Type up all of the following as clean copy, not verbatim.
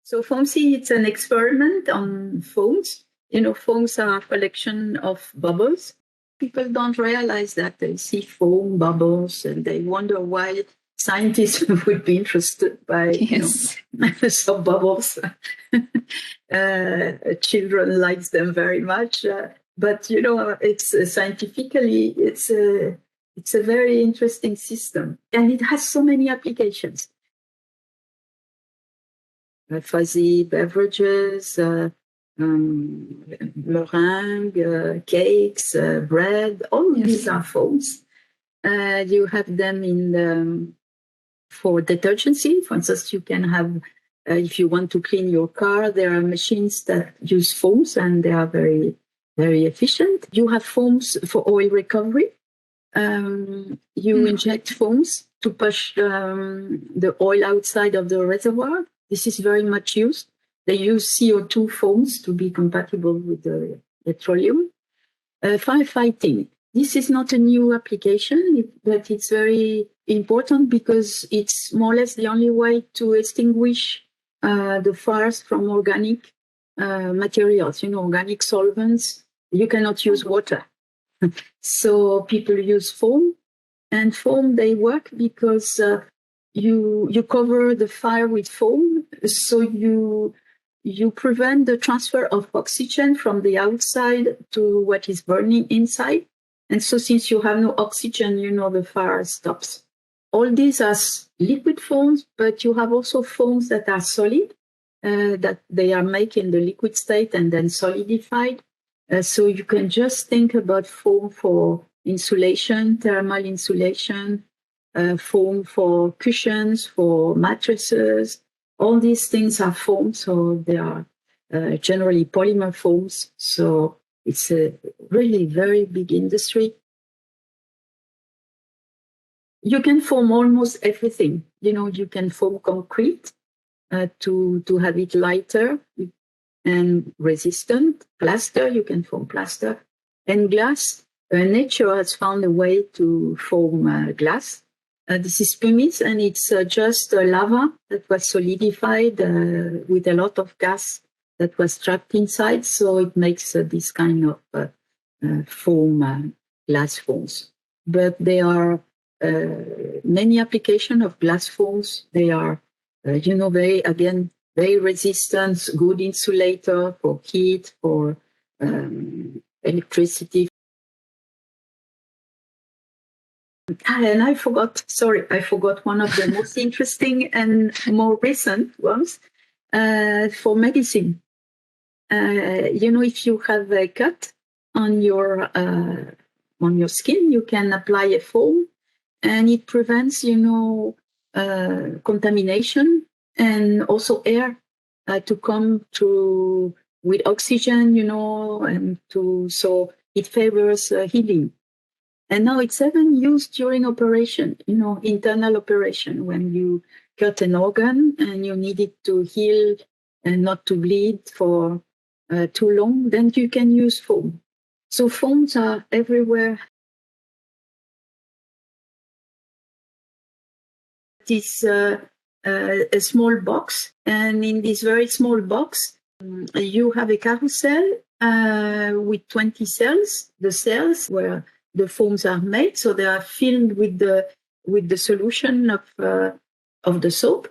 So FOAMSy, it's an experiment on foams. Foams are a collection of bubbles. People don't realize that they see foam bubbles and they wonder why scientists would be interested by some bubbles. Children like them very much, but it's scientifically it's a very interesting system, and it has so many applications. Fuzzy beverages, meringue, cakes, bread, all of these are foams. You have them for detergency. For instance, you can have, if you want to clean your car, there are machines that use foams and they are very, very efficient. You have foams for oil recovery. You inject foams to push the oil outside of the reservoir. This is very much used. They use CO2 foams to be compatible with the petroleum. Firefighting. This is not a new application, but it's very important because it's more or less the only way to extinguish the fires from organic materials, organic solvents. You cannot use water. So people use foam, and foam, they work because you cover the fire with foam, so you prevent the transfer of oxygen from the outside to what is burning inside. And so since you have no oxygen, the fire stops. All these are liquid foams, but you have also foams that are solid, that they are made in the liquid state and then solidified. So you can just think about foam for insulation, thermal insulation, foam for cushions, for mattresses. All these things are foam, so they are generally polymer foams. So it's a really very big industry. You can foam almost everything. You can foam concrete to have it lighter and resistant. Plaster, you can foam plaster. And glass, nature has found a way to foam glass. This is pumice, and it's just lava that was solidified with a lot of gas that was trapped inside. So it makes this kind of foam, glass foams. But there are many applications of glass foams. They are, very resistant, good insulator for heat, for electricity. And I forgot one of the most interesting and more recent ones for medicine. If you have a cut on your skin, you can apply a foam, and it prevents, contamination and also air to come through with oxygen, so it favors healing. And now it's even used during operation, internal operation, when you cut an organ and you need it to heal and not to bleed for too long, then you can use foam. So foams are everywhere. It's a small box, and in this very small box, you have a carousel with 20 cells. The cells where the foams are made, so they are filled with the solution of the soap.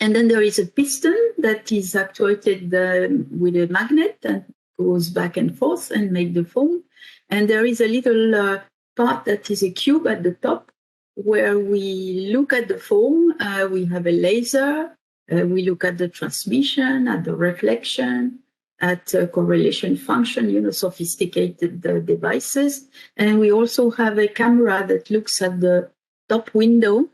And then there is a piston that is actuated with a magnet that goes back and forth and make the foam. And there is a little part that is a cube at the top where we look at the foam. We have a laser. We look at the transmission, at the reflection, at correlation function, sophisticated devices. And we also have a camera that looks at the top window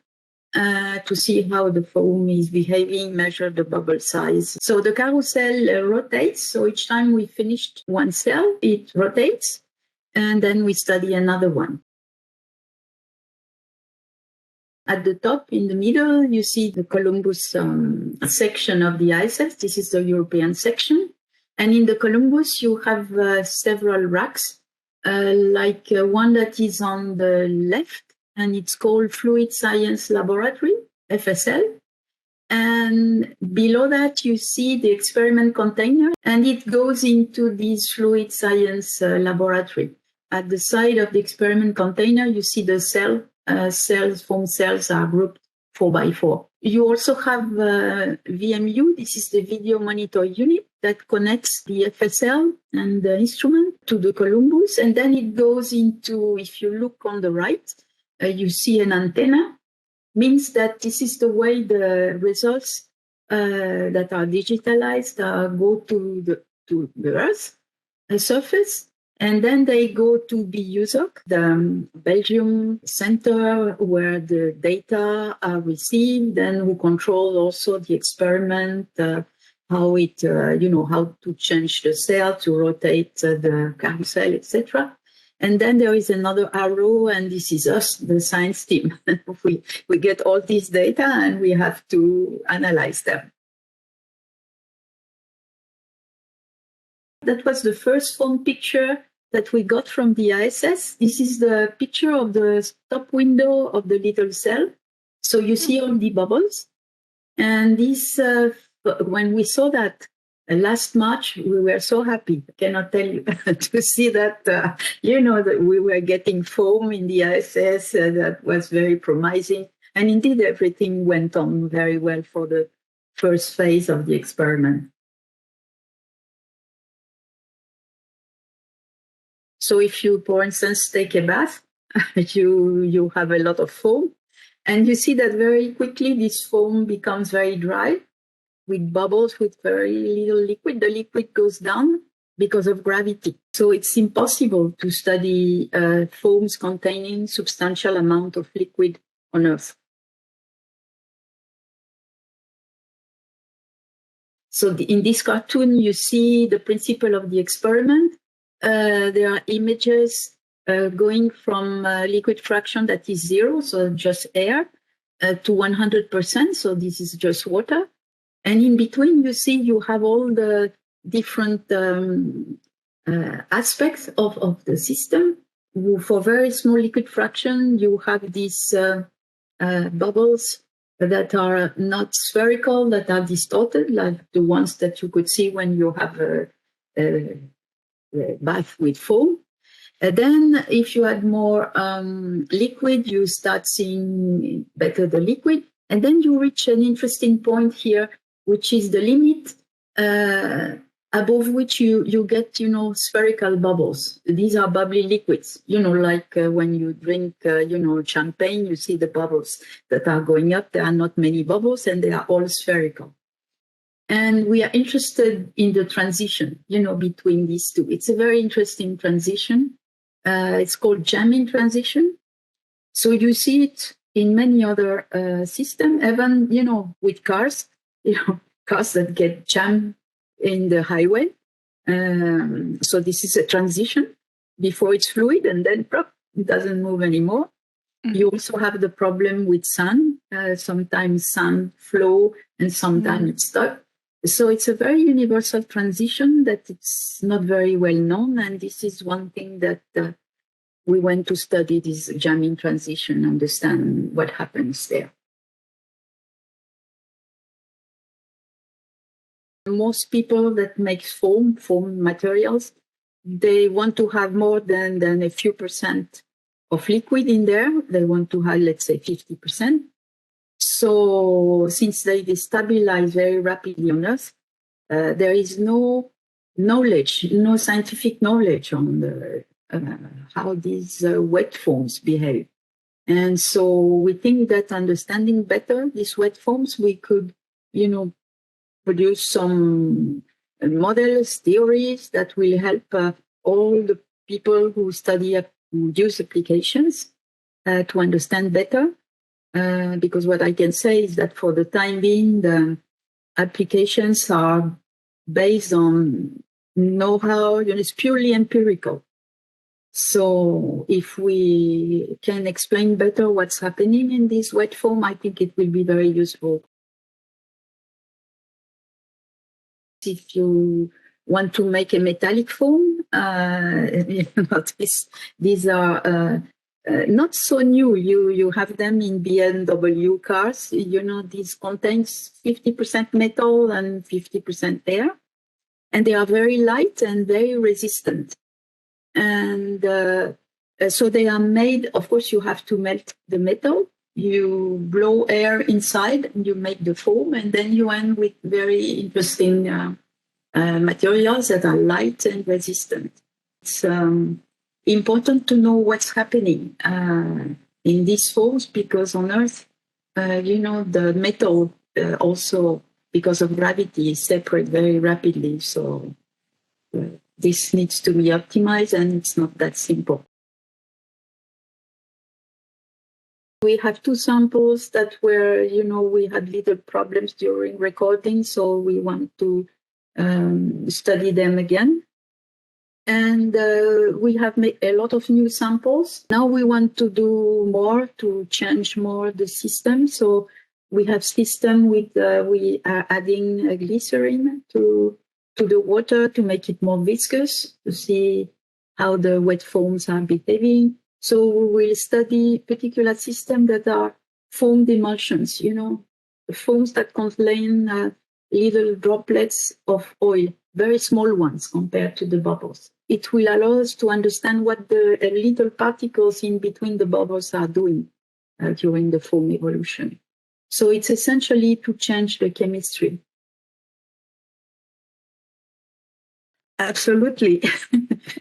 to see how the foam is behaving, measure the bubble size. So the carousel rotates. So each time we finished one cell, it rotates, and then we study another one. At the top, in the middle, you see the Columbus section of the ISS. This is the European section. And in the Columbus, you have several racks, like one that is on the left, and it's called Fluid Science Laboratory, FSL. And below that, you see the experiment container, and it goes into this fluid science laboratory. At the side of the experiment container, you see the foam cells are grouped 4x4. You also have VMU. This is the video monitor unit that connects the FSL and the instrument to the Columbus. And then it goes into, if you look on the right, you see an antenna. Means that this is the way the results that are digitalized go to the Earth surface. And then they go to BUSOC, the Belgium center where the data are received and who control also the experiment, how it, how to change the cell, to rotate the carousel, etc. And then there is another arrow, and this is us, the science team. we get all these data and we have to analyze them. That was the first foam picture that we got from the ISS. This is the picture of the top window of the little cell. So you see all the bubbles. And this, when we saw that last March, we were so happy. I cannot tell you to see that, that we were getting foam in the ISS. That was very promising. And indeed, everything went on very well for the first phase of the experiment. So if you, for instance, take a bath, you have a lot of foam. And you see that very quickly this foam becomes very dry with bubbles with very little liquid. The liquid goes down because of gravity. So it's impossible to study foams containing substantial amount of liquid on Earth. So in this cartoon, you see the principle of the experiment. There are images going from liquid fraction that is 0, so just air, to 100%, so this is just water. And in between, you see you have all the different aspects of the system. For very small liquid fraction, you have these bubbles that are not spherical, that are distorted, like the ones that you could see when you have a bath with foam. And then if you add more liquid, you start seeing better the liquid. And then you reach an interesting point here, which is the limit above which you get, spherical bubbles. These are bubbly liquids, like when you drink, champagne, you see the bubbles that are going up. There are not many bubbles and they are all spherical. And we are interested in the transition, between these two. It's a very interesting transition. It's called jamming transition. So you see it in many other systems, even, with cars, cars that get jammed in the highway. So this is a transition before it's fluid and then it doesn't move anymore. Mm-hmm. You also have the problem with sun. Sometimes sun flow and sometimes it's stuck. So it's a very universal transition that it's not very well known. And this is one thing that we went to study, this jamming transition, understand what happens there. Most people that make foam materials, they want to have more than a few percent of liquid in there. They want to have, let's say, 50%. So since they destabilize very rapidly on Earth, there is no knowledge, no scientific knowledge on how these wet foams behave. And so we think that understanding better these wet foams, we could, produce some models, theories that will help all the people who study use applications to understand better. Because what I can say is that for the time being, the applications are based on know-how, it's purely empirical. So if we can explain better what's happening in this wet foam, I think it will be very useful. If you want to make a metallic foam, these are not so new. You have them in BMW cars. You know, these contains 50% metal and 50% air, and they are very light and very resistant. And so they are made. Of course, you have to melt the metal. You blow air inside, and you make the foam, and then you end with very interesting materials that are light and resistant. It's important to know what's happening in these foams because on Earth, you know, the metal also, because of gravity, separate very rapidly. So this needs to be optimized, and it's not that simple. We have two samples that were, you know, we had little problems during recording, so we want to study them again. And we have made a lot of new samples. Now we want to do more, to change more the system. So we have system with, we are adding glycerin to the water to make it more viscous, to see how the wet foams are behaving. So we will study particular systems that are foamed emulsions, you know, the foams that contain little droplets of oil, very small ones compared to the bubbles. It will allow us to understand what the little particles in between the bubbles are doing during the foam evolution. So it's essentially to change the chemistry. Absolutely.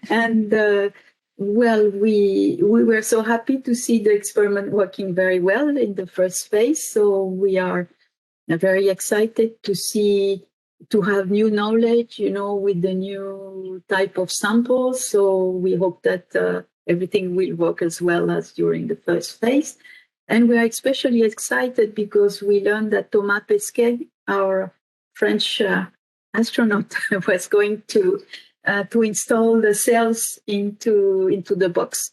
And well, we were so happy to see the experiment working very well in the first phase. So we are very excited to have new knowledge, you know, with the new type of samples. So we hope that everything will work as well as during the first phase. And we are especially excited because we learned that Thomas Pesquet, our French astronaut, was going to install the cells into the box.